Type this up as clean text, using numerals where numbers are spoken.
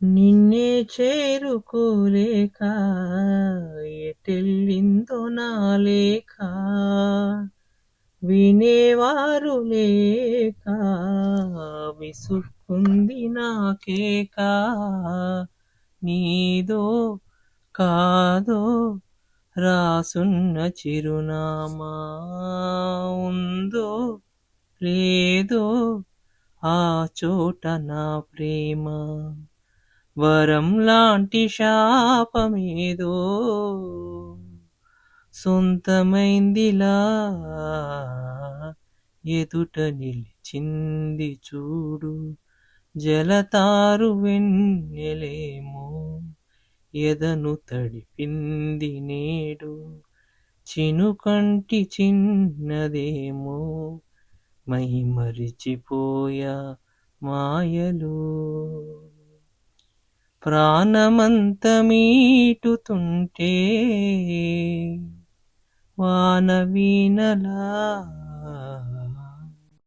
నిన్నే చేరుకోలేక ఎటెళ్ళిందో నా లేఖ, వినేవారు లేక విసుక్కుంది నాకేక. నీదో కాదో రాసున్న చిరునామా, ఉందో లేదో ఆ చోట నా ప్రేమ. వరం లాంటి శాపమేదో సొంతమైందిలా ఎదుట నిలిచింది చూడు. జలతారు వెన్నెలేమో ఎదను తడిపింది నేడు. చినుకంటి చిన్నదేమో మై మరిచిపోయా మాయలు. ప్రాణమంత మీటుతుంటే వాన వీణలా